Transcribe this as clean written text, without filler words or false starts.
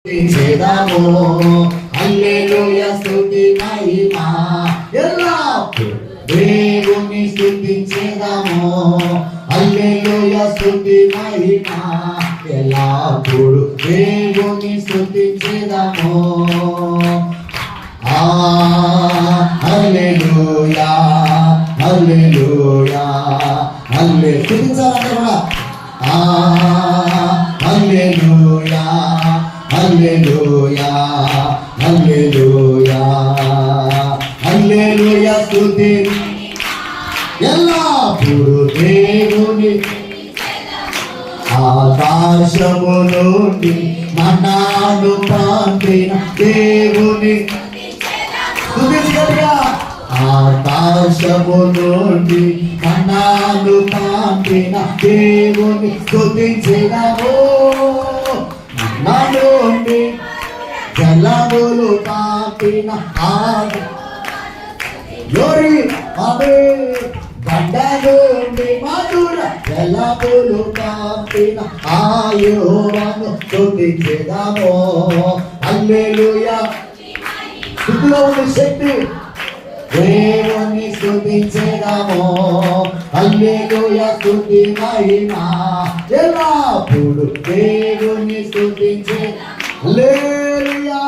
స్తుతించెదము హల్లెలూయా స్తుతి మహిమ ఎల్లప్పుడు దేవుని స్తుతించెదము హల్లెలూయా స్తుతి మహిమ ఎల్లప్పుడు దేవుని స్తుతించెదము హల్లెలూయా హల్లెలూయా హల్లెలూయా స్తుతించాలంటే కూడా హల్లెలూయా హల్లెలూయా హల్లెలూయా హల్లెలూయా స్తుతి ఎల్లప్పుడు దేవుని ఆకాశము నుండి మన్నాను పంపిన దేవుని స్తుతించగా ఆకాశము నుండి మన్నాను పంపిన దేవుని స్తుతించెదము మన్నా నుండి జలములు పంపిన గ్లోరీ ఆమేన్ బండ నుండి మధుర జలములు పంపిన యెహోవాను స్తుతించెదము హల్లెలూయా స్తుతిలో ఉన్న శక్తి దేవుని స్తుతించెదము హల్లెలూయా స్తుతి మహిమ ఎల్లప్పుడు దేవుని స్తుతించెదము హల్లెలూయా